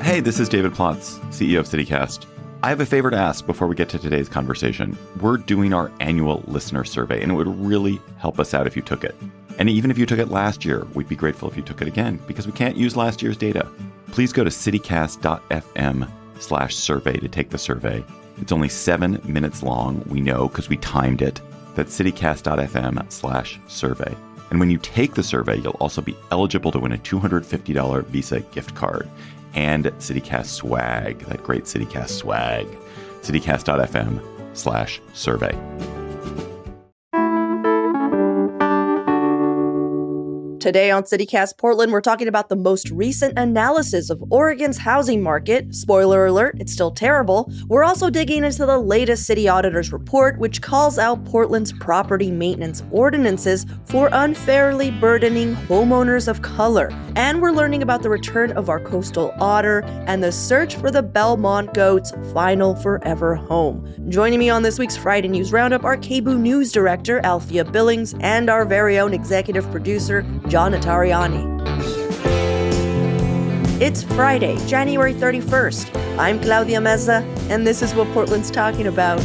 Hey, this is David Plotz, CEO of CityCast. I have a favor to ask before we get to today's conversation. We're doing our annual listener survey, and it would really help us out if you took it. And even if you took it last year, we'd be grateful if you took it again, because we can't use last year's data. Please go to citycast.fm/survey to take the survey. It's only 7 minutes long, we know, because we timed it. That's citycast.fm/survey. And when you take the survey, you'll also be eligible to win a $250 Visa gift card and CityCast swag, that great CityCast swag. citycast.fm/survey. Today on CityCast Portland, we're talking about the most recent analysis of Oregon's housing market. Spoiler alert, it's still terrible. We're also digging into the latest city auditor's report, which calls out Portland's property maintenance ordinances for unfairly burdening homeowners of color. And we're learning about the return of our coastal otter and the search for the Belmont Goats' final forever home. Joining me on this week's Friday News Roundup are KBOO News Director Althea Billings and our very own executive producer, John Notarianni. It's Friday, January 31st. I'm Claudia Meza, and this is what Portland's talking about.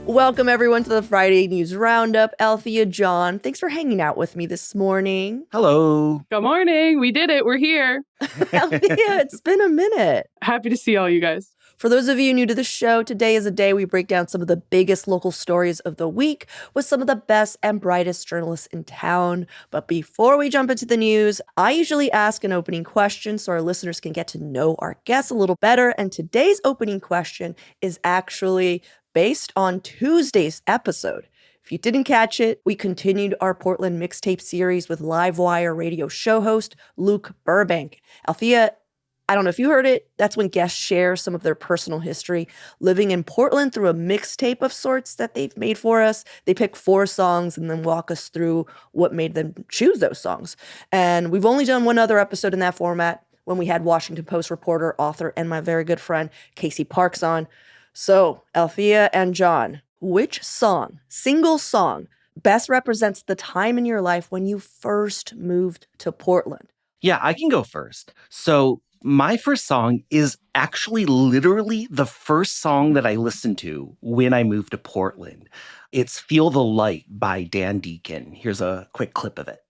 Welcome, everyone, to the Friday News Roundup. Althea, John, thanks for hanging out with me this morning. Hello. Good morning. We did it. We're here. Althea, it's been a minute. Happy to see all you guys. For those of you new to the show, today is a day we break down some of the biggest local stories of the week with some of the best and brightest journalists in town. But before we jump into the news, I usually ask an opening question so our listeners can get to know our guests a little better. And today's opening question is actually based on Tuesday's episode. If you didn't catch it, we continued our Portland mixtape series with Livewire radio show host Luke Burbank. Althea, I don't know if you heard it, that's when guests share some of their personal history living in Portland through a mixtape of sorts that they've made for us. They pick 4 songs and then walk us through what made them choose those songs. And we've only done one other episode in that format when we had Washington Post reporter, author, and my very good friend Casey Parks on. So, Althea and John, which song, single song, best represents the time in your life when you first moved to Portland? Yeah, I can go first. So my first song is actually literally the first song that I listened to when I moved to Portland. It's Feel the Light by Dan Deacon. Here's a quick clip of it.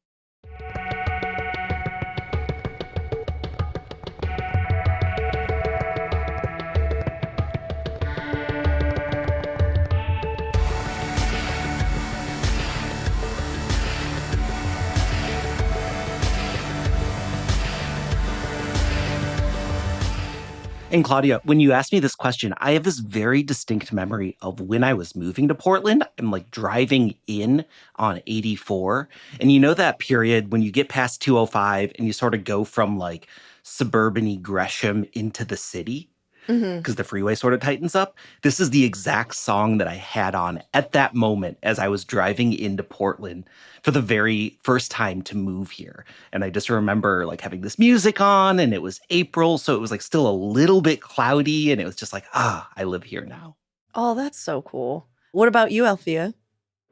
And Claudia, when you asked me this question, I have this very distinct memory of when I was moving to Portland. I'm like driving in on 84. And you know that period when you get past 205 and you sort of go from like suburban-y Gresham into the city? Because the freeway sort of tightens up. This is the exact song that I had on at that moment as I was driving into Portland for the very first time to move here. And I just remember like having this music on, and it was April, so it was like still a little bit cloudy, and it was just like, I live here now. Oh, that's so cool. What about you, Althea?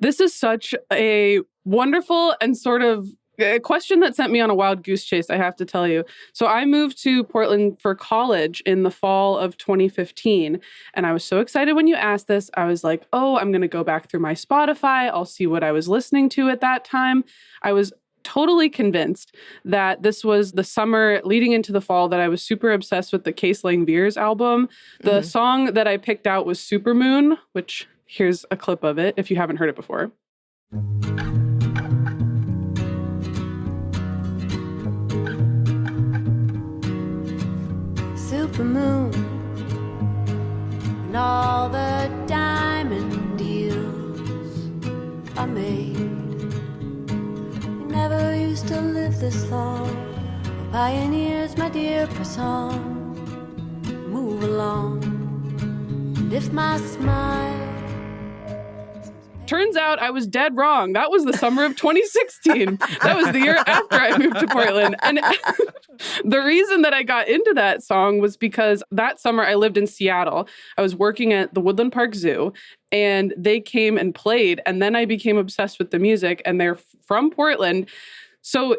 This is such a wonderful and sort of a question that sent me on a wild goose chase, I have to tell you. So I moved to Portland for college in the fall of 2015. And I was so excited when you asked this. I was like, I'm going to go back through my Spotify. I'll see what I was listening to at that time. I was totally convinced that this was the summer leading into the fall that I was super obsessed with the Case Lang Veers album. The song that I picked out was Supermoon, which here's a clip of it if you haven't heard it before. Supermoon and all the diamond deals I made. We never used to live this long. We're pioneers, my dear, press on, move along. And if my smile Turns out I was dead wrong. That was the summer of 2016. That was the year after I moved to Portland. And the reason that I got into that song was because that summer I lived in Seattle. I was working at the Woodland Park Zoo, and they came and played. And then I became obsessed with the music, and they're from Portland. So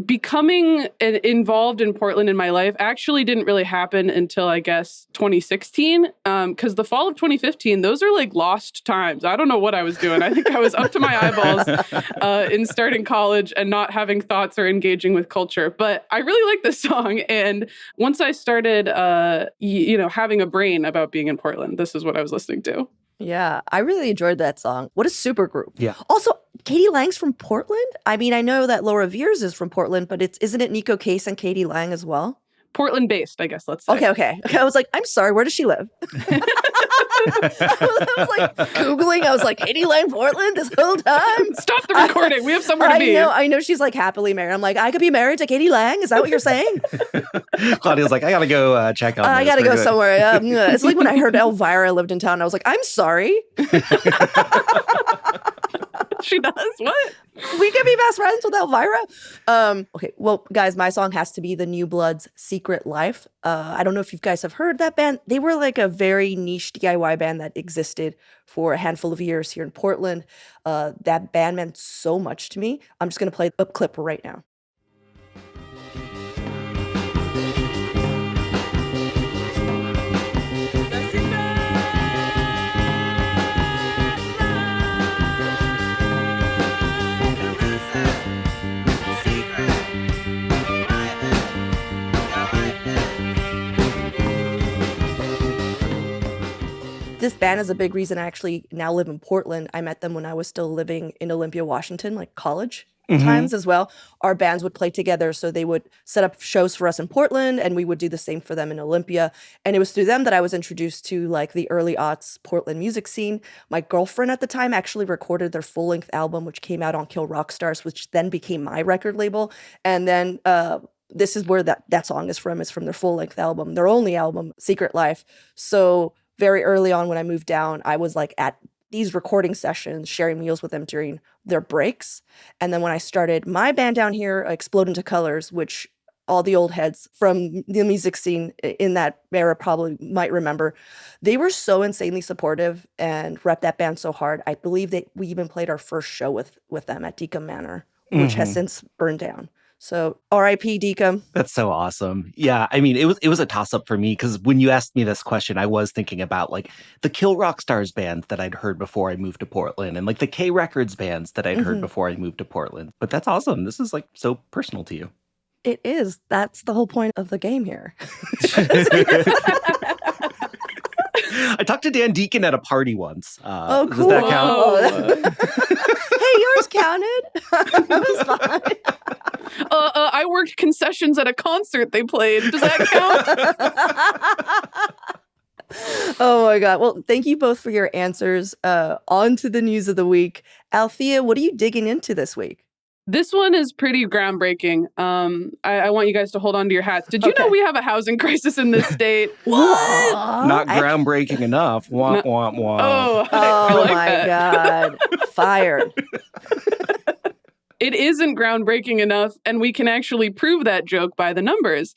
becoming involved in Portland in my life actually didn't really happen until, I guess, 2016. Because the fall of 2015, those are like lost times. I don't know what I was doing. I think I was up to my eyeballs in starting college and not having thoughts or engaging with culture. But I really like this song. And once I started, having a brain about being in Portland, this is what I was listening to. Yeah, I really enjoyed that song. What a super group. Yeah. Also, Katie Lang's from Portland? I mean, I know that Laura Veers is from Portland, but isn't it Nico Case and Katie Lang as well? Portland based, I guess, let's say. Okay. I was like, I'm sorry, where does she live? I was like Googling. I was like, Katie Lang, Portland this whole time? Stop the recording. We have somewhere to be. I know she's like happily married. I'm like, I could be married to Katie Lang? Is that what you're saying? Claudia's like, I got to go check on this. I got to go somewhere. It's like when I heard Elvira lived in town. I was like, I'm sorry. She does? What? We can be best friends with Elvira. Okay, well, guys, my song has to be the New Bloods' Secret Life. I don't know if you guys have heard that band. They were like a very niche DIY band that existed for a handful of years here in Portland. That band meant so much to me. I'm just going to play a clip right now. This band is a big reason I actually now live in Portland. I met them when I was still living in Olympia, Washington, like college times as well. Our bands would play together, so they would set up shows for us in Portland, and we would do the same for them in Olympia. And it was through them that I was introduced to like the early aughts Portland music scene. My girlfriend at the time actually recorded their full-length album, which came out on Kill Rock Stars, which then became my record label. And then this is where that song is from. It's from their full-length album, their only album, Secret Life. So very early on when I moved down, I was like at these recording sessions, sharing meals with them during their breaks. And then when I started my band down here, Explode Into Colors, which all the old heads from the music scene in that era probably might remember, they were so insanely supportive and repped that band so hard. I believe that we even played our first show with them at Deacom Manor, which has since burned down. So R.I.P. Deacom. That's so awesome. Yeah, I mean, it was a toss-up for me because when you asked me this question, I was thinking about like the Kill Rock Stars bands that I'd heard before I moved to Portland and like the K Records bands that I'd heard before I moved to Portland. But that's awesome. This is like so personal to you. It is. That's the whole point of the game here. I talked to Dan Deacon at a party once. Oh, cool. Does that count? Hey, yours counted. That was fine. I worked concessions at a concert they played. Does that count? Oh my God. Well, thank you both for your answers. On to the news of the week. Althea, what are you digging into this week? This one is pretty groundbreaking. I want you guys to hold on to your hats. Did you know we have a housing crisis in this state? What? Not groundbreaking enough. Womp, womp, womp. Oh, Oh I like my that. God. Fired. It isn't groundbreaking enough, and we can actually prove that joke by the numbers.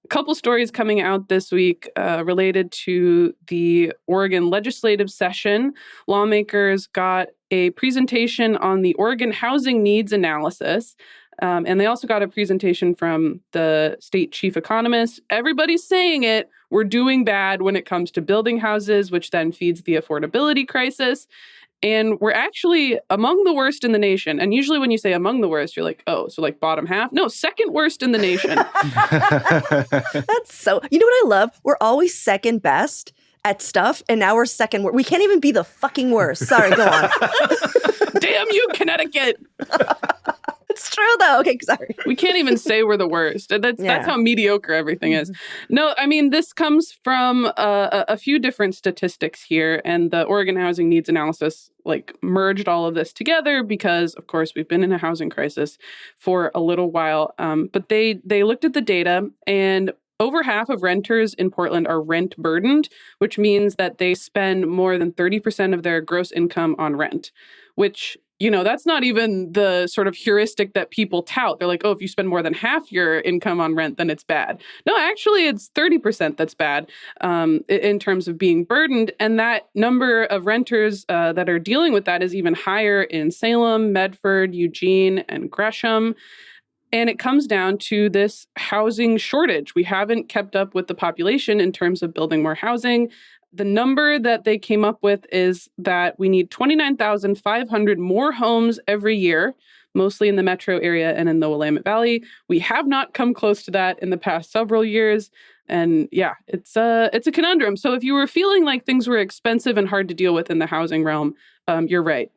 A couple stories coming out this week related to the Oregon legislative session. Lawmakers got a presentation on the Oregon housing needs analysis, and they also got a presentation from the state chief economist. Everybody's saying it. We're doing bad when it comes to building houses, which then feeds the affordability crisis. And we're actually among the worst in the nation. And usually when you say among the worst, you're like, oh, so like bottom half? No, second worst in the nation. That's so, you know what I love? We're always second best at stuff, and now we're second worst. We can't even be the fucking worst. Sorry, go on. Damn you, Connecticut. It's true, though. Okay, sorry. We can't even say we're the worst. That's how mediocre everything is. No, I mean, this comes from a few different statistics here, and the Oregon Housing Needs Analysis like merged all of this together because, of course, we've been in a housing crisis for a little while. But they looked at the data, and over half of renters in Portland are rent burdened, which means that they spend more than 30% of their gross income on rent, which, you know, that's not even the sort of heuristic that people tout. They're like, oh, if you spend more than half your income on rent, then it's bad. No, actually, it's 30% that's bad in terms of being burdened. And that number of renters that are dealing with that is even higher in Salem, Medford, Eugene, and Gresham. And it comes down to this housing shortage. We haven't kept up with the population in terms of building more housing. The number that they came up with is that we need 29,500 more homes every year, mostly in the metro area and in the Willamette Valley. We have not come close to that in the past several years. And yeah, it's a conundrum. So if you were feeling like things were expensive and hard to deal with in the housing realm, you're right.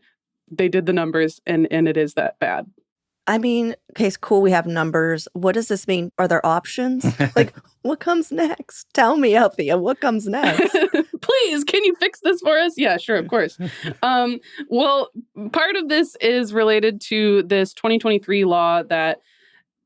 They did the numbers and it is that bad. I mean, okay, it's cool. We have numbers. What does this mean? Are there options? Like, what comes next? Tell me, Althea, what comes next? Please, can you fix this for us? Yeah, sure, of course. Well, part of this is related to this 2023 law that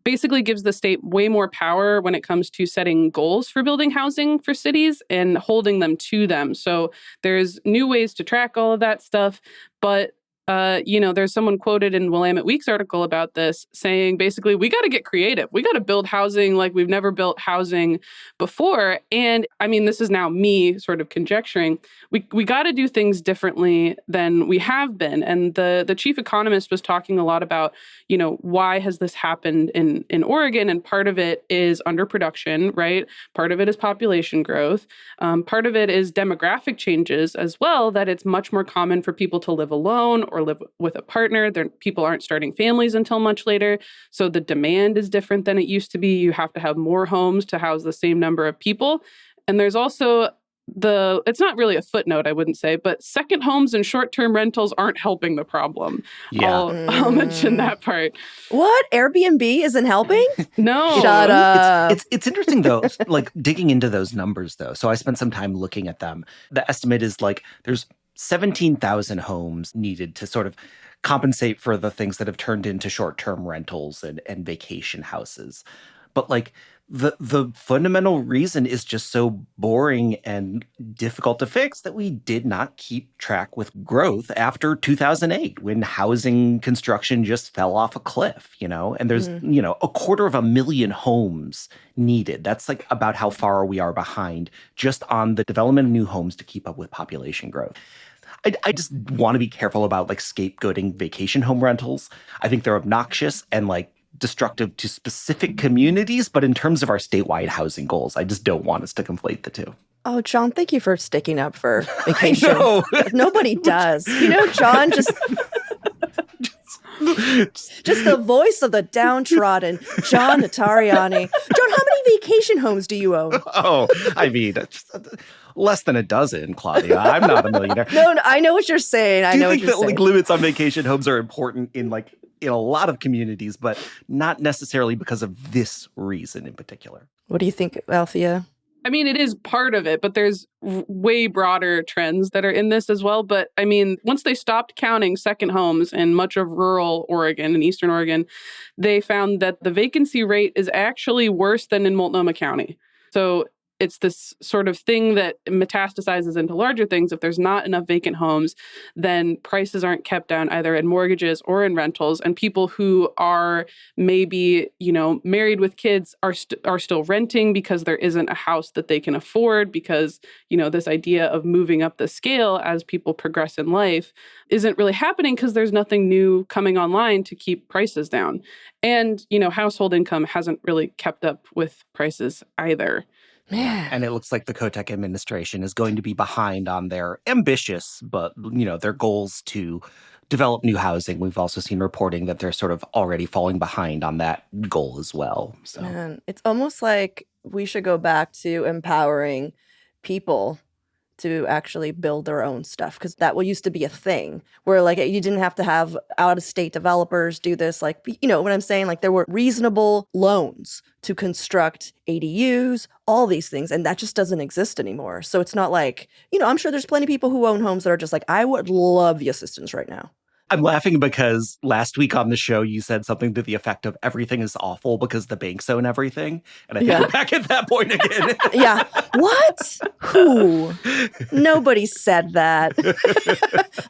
basically gives the state way more power when it comes to setting goals for building housing for cities and holding them to them. So there's new ways to track all of that stuff, but there's someone quoted in Willamette Week's article about this saying, basically, we got to get creative. We got to build housing like we've never built housing before. And I mean, this is now me sort of conjecturing. We got to do things differently than we have been. And the chief economist was talking a lot about, why has this happened in Oregon? And part of it is underproduction, right? Part of it is population growth. Part of it is demographic changes as well, that it's much more common for people to live alone or live with a partner. People aren't starting families until much later. So the demand is different than it used to be. You have to have more homes to house the same number of people. And there's also it's not really a footnote, I wouldn't say, but second homes and short-term rentals aren't helping the problem. Yeah. I'll mention that part. What? Airbnb isn't helping? No. Shut up. It's interesting, though, like digging into those numbers, though. So I spent some time looking at them. The estimate is like there's 17,000 homes needed to sort of compensate for the things that have turned into short-term rentals and vacation houses. But like the fundamental reason is just so boring and difficult to fix that we did not keep track with growth after 2008 when housing construction just fell off a cliff, and there's, 250,000 homes needed. That's like about how far we are behind just on the development of new homes to keep up with population growth. I just want to be careful about like scapegoating vacation home rentals. I think they're obnoxious and like destructive to specific communities, but in terms of our statewide housing goals, I just don't want us to conflate the two. Oh, John, thank you for sticking up for vacation. I know. Nobody does. John just the voice of the downtrodden, John Notarianni. John, how many vacation homes do you own? Oh, I mean, less than a dozen, Claudia. I'm not a millionaire. No, I know what you're saying. I think that like limits on vacation homes are important in a lot of communities, but not necessarily because of this reason in particular. What do you think, Althea? I mean, it is part of it, but there's way broader trends that are in this as well. But I mean, once they stopped counting second homes in much of rural Oregon and Eastern Oregon, they found that the vacancy rate is actually worse than in Multnomah County. So it's this sort of thing that metastasizes into larger things. If there's not enough vacant homes, then prices aren't kept down either in mortgages or in rentals. And people who are maybe, married with kids are still renting because there isn't a house that they can afford because, this idea of moving up the scale as people progress in life isn't really happening because there's nothing new coming online to keep prices down. And, household income hasn't really kept up with prices either. Man. And it looks like the Kotek administration is going to be behind on their ambitious, but, their goals to develop new housing. We've also seen reporting that they're sort of already falling behind on that goal as well. So Man, it's almost like we should go back to empowering people to actually build their own stuff, because that used to be a thing where like you didn't have to have out-of-state developers do this. Like, what I'm saying? Like there were reasonable loans to construct ADUs, all these things, and that just doesn't exist anymore. So it's not like, I'm sure there's plenty of people who own homes that are just like, I would love the assistance right now. I'm laughing because last week on the show, you said something to the effect of everything is awful because the banks own everything. And I think we're back at that point again. Yeah. What? Who? Nobody said that.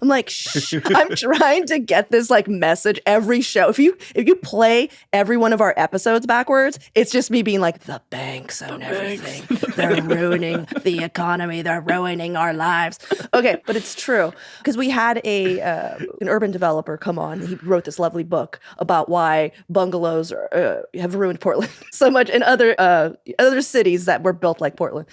I'm like, shh. I'm trying to get this like message every show. If you play every one of our episodes backwards, it's just me being like, the banks own everything. They're ruining the economy. They're ruining our lives. Okay, but it's true. Because we had an urban urban developer come on. He wrote this lovely book about why bungalows have ruined Portland so much and other cities that were built like Portland.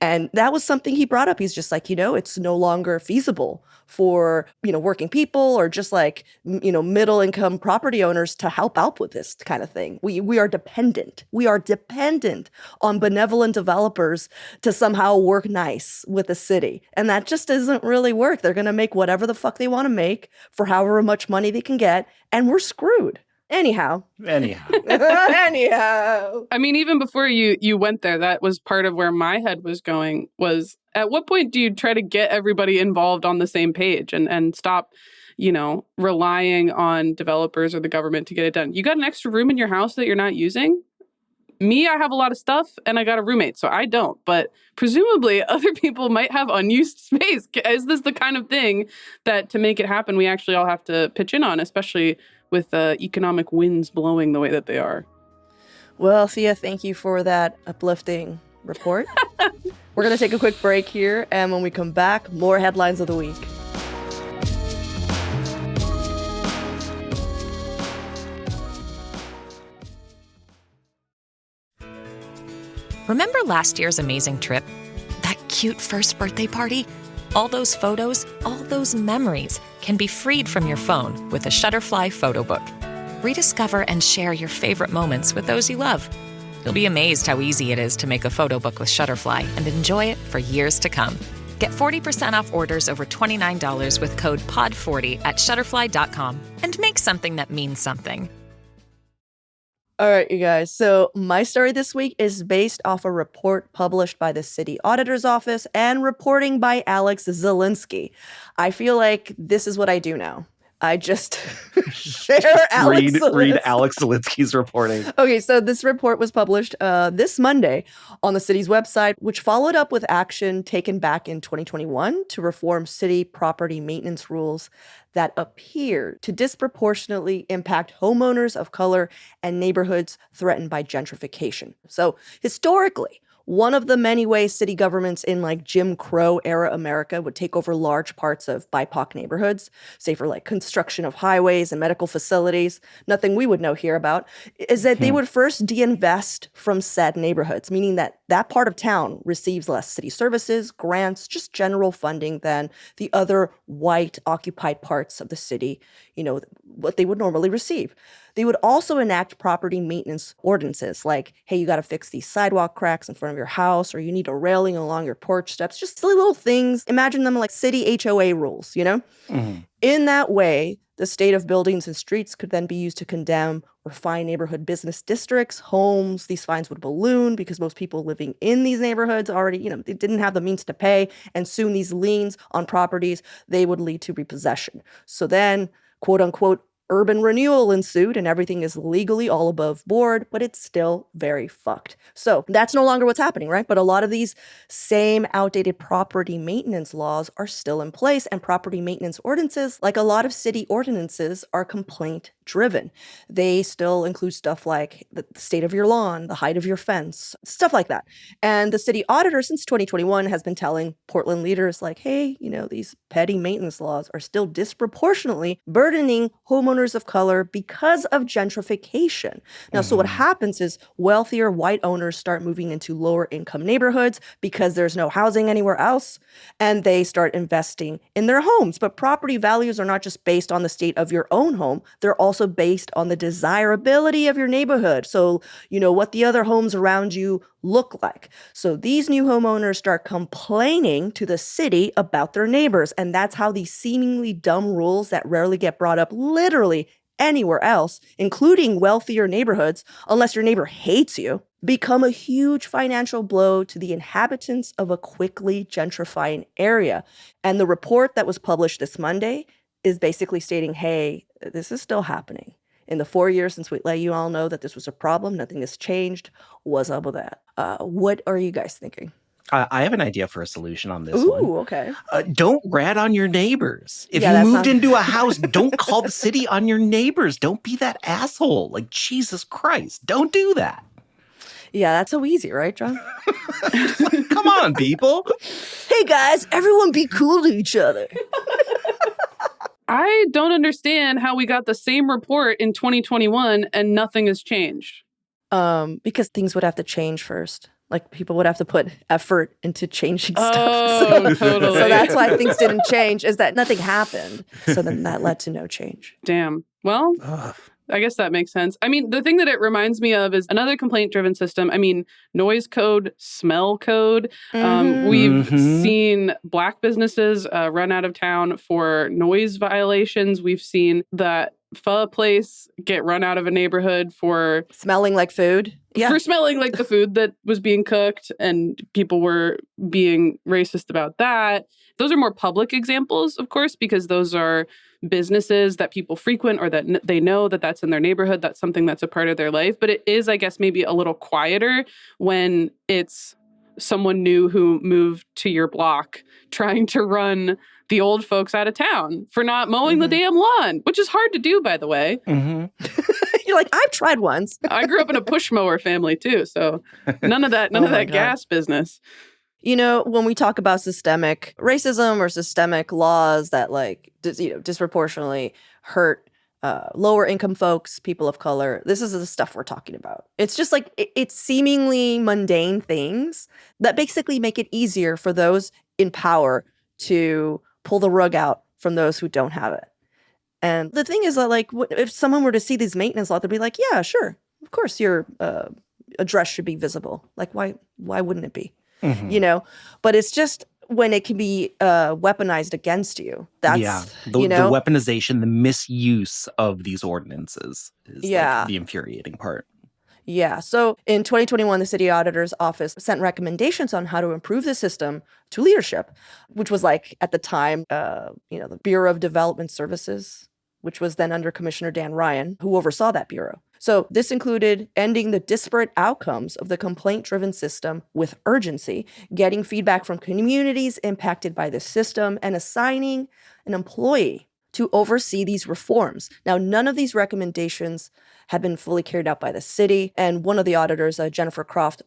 And that was something he brought up. He's just like, it's no longer feasible for, working people or just like, middle income property owners to help out with this kind of thing. We are dependent. We are dependent on benevolent developers to somehow work nice with the city. And that just doesn't really work. They're going to make whatever the fuck they want to make for however much money they can get. And we're screwed. Anyhow. I mean, even before you went there, that was part of where my head was going was at what point do you try to get everybody involved on the same page and stop, relying on developers or the government to get it done? You got an extra room in your house that you're not using? Me, I have a lot of stuff and I got a roommate, so I don't. But presumably other people might have unused space. Is this the kind of thing that to make it happen, we actually all have to pitch in on, especially with economic winds blowing the way that they are? Well, Thea, thank you for that uplifting report. We're going to take a quick break here. And when we come back, more headlines of the week. Remember last year's amazing trip? That cute first birthday party? All those photos, all those memories can be freed from your phone with a Shutterfly photo book. Rediscover and share your favorite moments with those you love. You'll be amazed how easy it is to make a photo book with Shutterfly and enjoy it for years to come. Get 40% off orders over $29 with code POD40 at Shutterfly.com and make something that means something. All right, you guys. So my story this week is based off a report published by the city auditor's office and reporting by Alex Zielinski. I feel like this is what I do now. I just share Alex read Alex Zielinski's reporting. Okay, so this report was published this Monday on the city's website, which followed up with action taken back in 2021 to reform city property maintenance rules that appear to disproportionately impact homeowners of color and neighborhoods threatened by gentrification. So historically, one of the many ways city governments in like Jim Crow era America would take over large parts of BIPOC neighborhoods, say for like construction of highways and medical facilities, nothing we would know here about, is that they would first de-invest from said neighborhoods, meaning that that part of town receives less city services, grants, just general funding than the other white occupied parts of the city, what they would normally receive. They would also enact property maintenance ordinances like, hey, you got to fix these sidewalk cracks in front of your house, or you need a railing along your porch steps, just silly little things. Imagine them like city HOA rules, Mm-hmm. In that way, the state of buildings and streets could then be used to condemn or fine neighborhood business districts, homes. These fines would balloon because most people living in these neighborhoods already, they didn't have the means to pay. And soon these liens on properties, they would lead to repossession. So then, quote unquote, urban renewal ensued and everything is legally all above board, but it's still very fucked. So that's no longer what's happening, right? But a lot of these same outdated property maintenance laws are still in place, and property maintenance ordinances, like a lot of city ordinances, are complaint driven. They still include stuff like the state of your lawn, the height of your fence, stuff like that. And the city auditor since 2021 has been telling Portland leaders like, hey, these petty maintenance laws are still disproportionately burdening homeowners of color because of gentrification. Now, so what happens is wealthier white owners start moving into lower income neighborhoods because there's no housing anywhere else, and they start investing in their homes. But property values are not just based on the state of your own home, they're also based on the desirability of your neighborhood. So, what the other homes around you look like. So these new homeowners start complaining to the city about their neighbors. And that's how these seemingly dumb rules that rarely get brought up literally anywhere else, including wealthier neighborhoods, unless your neighbor hates you, become a huge financial blow to the inhabitants of a quickly gentrifying area. And the report that was published this Monday is basically stating, hey, this is still happening. In the 4 years since we let you all know that this was a problem, nothing has changed. What's up with that? What are you guys thinking? I have an idea for a solution on this one. Ooh, okay. Don't rat on your neighbors. If you moved into a house, don't call the city on your neighbors. Don't be that asshole. Like, Jesus Christ, don't do that. Yeah, that's so easy, right, John? Come on, people. Hey, guys, everyone be cool to each other. I don't understand how we got the same report in 2021 and nothing has changed. Because things would have to change first. Like people would have to put effort into changing stuff. Oh, totally. So that's why things didn't change, is that nothing happened. So then that led to no change. Damn. Well, I guess that makes sense. I mean, the thing that it reminds me of is another complaint-driven system. I mean, noise code, smell code. We've seen Black businesses run out of town for noise violations. We've seen that pho place get run out of a neighborhood for smelling like food. Yeah. For smelling like the food that was being cooked, and people were being racist about that. Those are more public examples, of course, because those are businesses that people frequent or that they know that that's in their neighborhood. That's something that's a part of their life. But it is, I guess, maybe a little quieter when it's someone new who moved to your block trying to run the old folks out of town for not mowing the damn lawn, which is hard to do, by the way. You're like, I've tried once. I grew up in a push mower family too, so none of that gas business. You know, when we talk about systemic racism or systemic laws that disproportionately hurt lower income folks, people of color, this is the stuff we're talking about. It's just like it's seemingly mundane things that basically make it easier for those in power to pull the rug out from those who don't have it. And the thing is that, like, if someone were to see these maintenance laws, they'd be like, yeah, sure, of course your address should be visible. Like, why wouldn't it be? You know? But it's just when it can be weaponized against you. That's, the weaponization, the misuse of these ordinances is like the infuriating part. Yeah. So in 2021, the city auditor's office sent recommendations on how to improve the system to leadership, which was like at the time, the Bureau of Development Services, which was then under Commissioner Dan Ryan, who oversaw that bureau. So this included ending the disparate outcomes of the complaint-driven system with urgency, getting feedback from communities impacted by the system, and assigning an employee to oversee these reforms. Now, none of these recommendations had been fully carried out by the city. And one of the auditors, Jennifer Croft,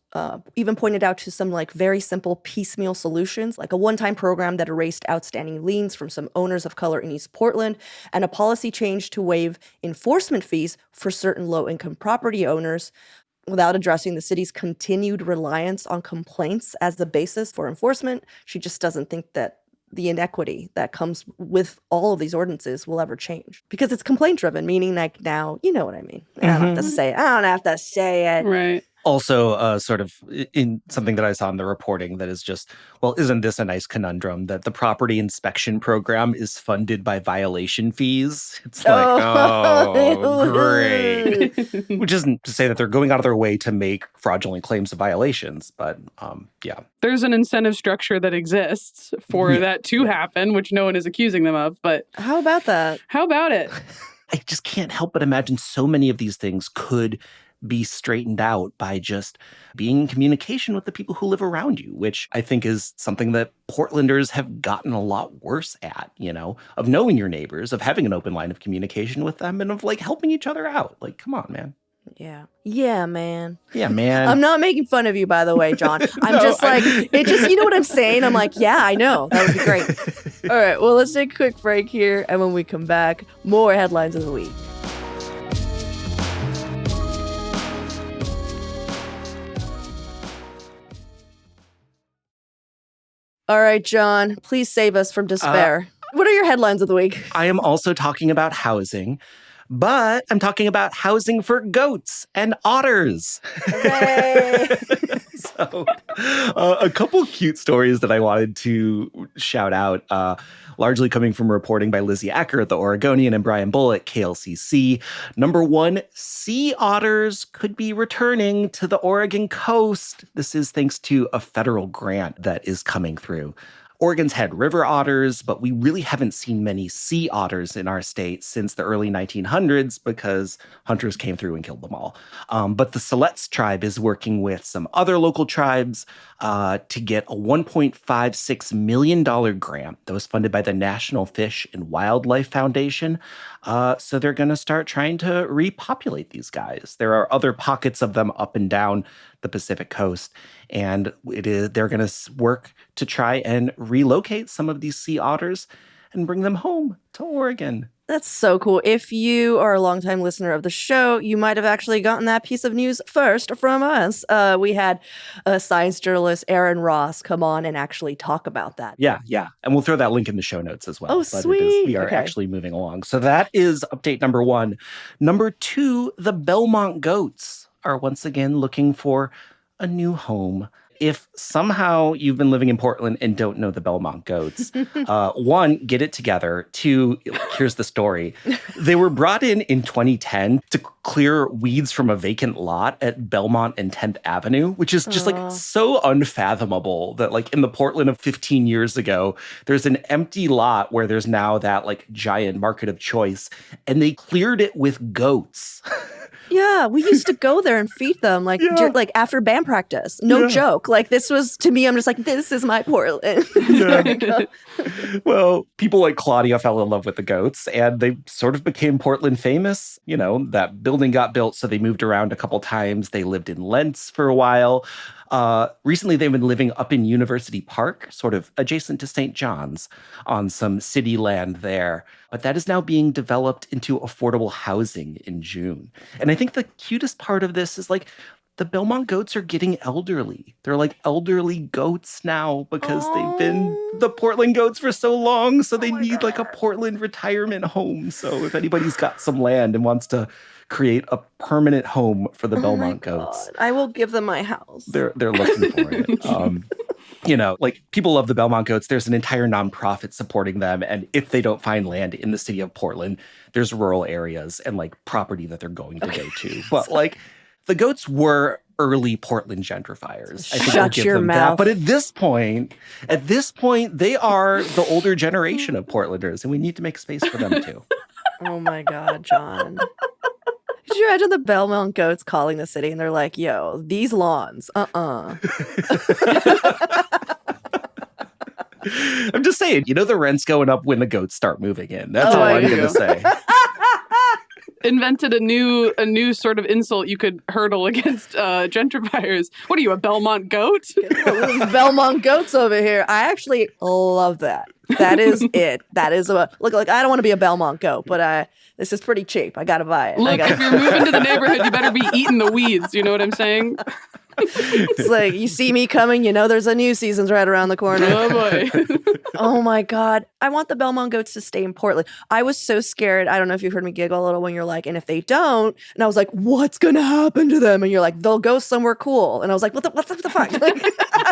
even pointed out to some like very simple piecemeal solutions, like a one-time program that erased outstanding liens from some owners of color in East Portland, and a policy change to waive enforcement fees for certain low-income property owners, without addressing the city's continued reliance on complaints as the basis for enforcement. She just doesn't think that the inequity that comes with all of these ordinances will ever change, because it's complaint driven, meaning like, now, you know what I mean? I don't have to say it. I don't have to say it. Right. Also, sort of in something that I saw in the reporting that is just, well, isn't this a nice conundrum that the property inspection program is funded by violation fees? It's like, oh great. Which isn't to say that they're going out of their way to make fraudulent claims of violations, but yeah. There's an incentive structure that exists for that to happen, which no one is accusing them of, but... How about that? How about it? I just can't help but imagine so many of these things could be straightened out by just being in communication with the people who live around you, which I think is something that Portlanders have gotten a lot worse at, of knowing your neighbors, of having an open line of communication with them, and of like helping each other out. Like, come on, man. Yeah. Yeah, man. Yeah, man. I'm not making fun of you, by the way, John. I'm just like, it just, you know what I'm saying? I'm like, yeah, I know. That would be great. All right. Well, let's take a quick break here. And when we come back, more headlines of the week. All right, John, please save us from despair. What are your headlines of the week? I am also talking about housing, but I'm talking about housing for goats and otters. Hooray! So, a couple cute stories that I wanted to shout out, largely coming from reporting by Lizzie Acker at The Oregonian and Brian Bull at KLCC. Number one, sea otters could be returning to the Oregon coast. This is thanks to a federal grant that is coming through. Oregon's had river otters, but we really haven't seen many sea otters in our state since the early 1900s because hunters came through and killed them all. But the Siletz tribe is working with some other local tribes to get a $1.56 million grant that was funded by the National Fish and Wildlife Foundation. So they're going to start trying to repopulate these guys. There are other pockets of them up and down the Pacific coast, and they're going to work to try and relocate some of these sea otters and bring them home to Oregon. That's so cool. If you are a longtime listener of the show, you might have actually gotten that piece of news first from us. We had science journalist Aaron Ross come on and actually talk about that. Yeah. And we'll throw that link in the show notes as well. Oh, but sweet. We are actually moving along. So that is update number 1. Number 2, the Belmont Goats are once again looking for a new home. If somehow you've been living in Portland and don't know the Belmont Goats, 1, get it together. 2, here's the story. They were brought in 2010 to clear weeds from a vacant lot at Belmont and 10th Avenue, which is just like so unfathomable that like in the Portland of 15 years ago, there's an empty lot where there's now that like giant market of choice, and they cleared it with goats. Yeah, we used to go there and feed them like after band practice. No joke. Like this was, to me, I'm just like, this is my Portland. Well, people like Claudia fell in love with the goats and they sort of became Portland famous. You know, that building got built, so they moved around a couple times. They lived in Lentz for a while. Recently, they've been living up in University Park, sort of adjacent to St. John's, on some city land there. But that is now being developed into affordable housing in June. And I think the cutest part of this is like the Belmont Goats are getting elderly. They're like elderly goats now because they've been the Portland Goats for so long. So they need like a Portland retirement home. So if anybody's got some land and wants to create a permanent home for the Belmont Goats, I will give them my house. They're looking for it. You know, like people love the Belmont Goats. There's an entire nonprofit supporting them. And if they don't find land in the city of Portland, there's rural areas and like property that they're going to go to. But like the goats were early Portland gentrifiers. I think we'll give them that. But at this point, they are the older generation of Portlanders, and we need to make space for them too. Oh my God, John. Could you imagine the Belmont Goats calling the city and they're like, yo, these lawns, I'm just saying, you know, the rent's going up when the goats start moving in. That's all I'm going to say. Invented a new sort of insult you could hurdle against gentrifiers. What are you, a Belmont Goat? Belmont Goats over here. I actually love that. That is it. That is I don't want to be a Belmont Goat, but this is pretty cheap. I got to buy it. Look, if you're moving to the neighborhood, you better be eating the weeds. You know what I'm saying? It's like, you see me coming, you know there's a new season's right around the corner. Oh, boy. Oh, my God. I want the Belmont Goats to stay in Portland. I was so scared. I don't know if you heard me giggle a little when you're like, and if they don't, and I was like, what's going to happen to them? And you're like, they'll go somewhere cool. And I was like, what the fuck? Like,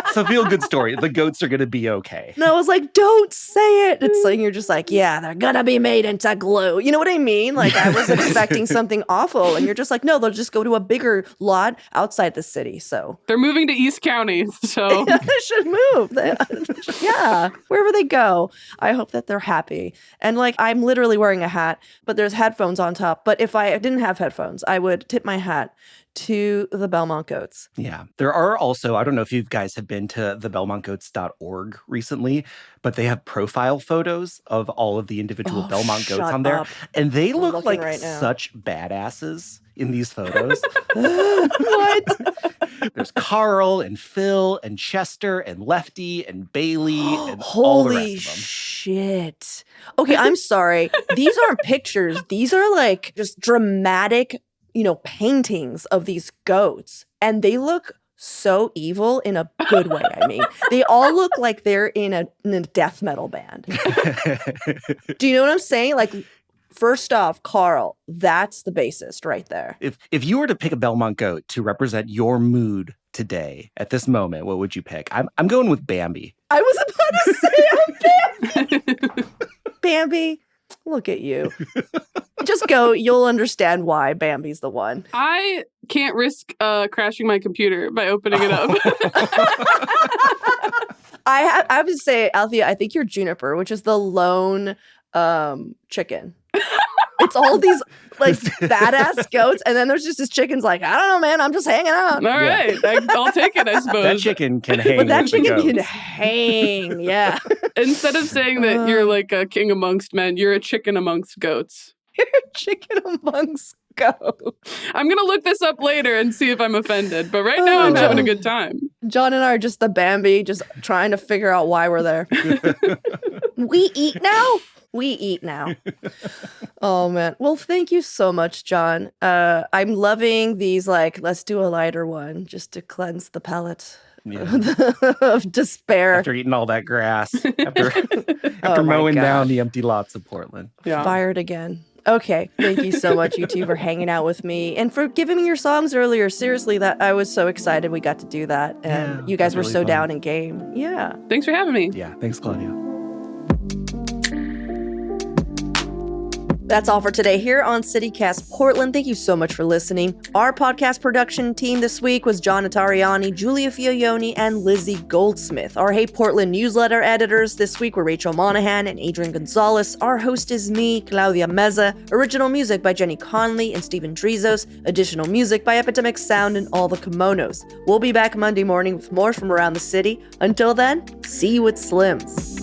it's a feel-good story. The goats are going to be okay. And I was like, don't say it. It's like, you're just like, yeah, they're going to be made into glue. You know what I mean? Like, I was expecting something awful. And you're just like, no, they'll just go to a bigger lot outside the city. So they're moving to East County. So yeah, they should move. Yeah, wherever they go. I hope that they're happy. And like, I'm literally wearing a hat, but there's headphones on top. But if I didn't have headphones, I would tip my hat to the Belmont Goats. Yeah. There are also, I don't know if you guys have been to the BelmontGoats.org recently, but they have profile photos of all of the individual Belmont Goats on there. And they look like such badasses in these photos. What? There's Carl and Phil and Chester and Lefty and Bailey and Holy all the rest of them. Shit. Okay, I'm sorry. These aren't pictures. These are like just dramatic, paintings of these goats. And they look so evil in a good way. I mean, they all look like they're in a death metal band. Do you know what I'm saying? Like, first off, Carl, that's the bassist right there. If you were to pick a Belmont Goat to represent your mood today, at this moment, what would you pick? I'm going with Bambi. I was about to say Bambi. Bambi, look at you. Just go. You'll understand why Bambi's the one. I can't risk crashing my computer by opening it up. I have to say, Althea, I think you're Juniper, which is the lone chicken. It's all these like badass goats, and then there's just this chicken's like, I don't know, man, I'm just hanging out. All right, I'll take it, I suppose. That chicken can hang. But that chicken can hang, yeah. Instead of saying that you're like a king amongst men, you're a chicken amongst goats. You're a chicken amongst goats. I'm gonna look this up later and see if I'm offended, but right now I'm having a good time. John and I are just the Bambi, just trying to figure out why we're there. We eat now? We eat now. Oh, man. Well, thank you so much, John. I'm loving these, like, let's do a lighter one just to cleanse the palate of despair. After eating all that grass. After Oh my mowing down gosh. the empty lots of Portland. Yeah. Fired again. Okay. Thank you so much, you two, for hanging out with me and for giving me your songs earlier. Seriously, that I was so excited we got to do that. And Yeah, you guys that's were really so fun. down in game. Yeah. Thanks for having me. Yeah, thanks, Claudia. That's all for today here on CityCast Portland. Thank you so much for listening. Our podcast production team this week was John Notarianni, Julia Fiaioni, and Lizzie Goldsmith. Our Hey Portland newsletter editors this week were Rachel Monahan and Adrian Gonzalez. Our host is me, Claudia Meza. Original music by Jenny Conley and Stephen Drizos. Additional music by Epidemic Sound and All the Kimonos. We'll be back Monday morning with more from around the city. Until then, see you at Slim's.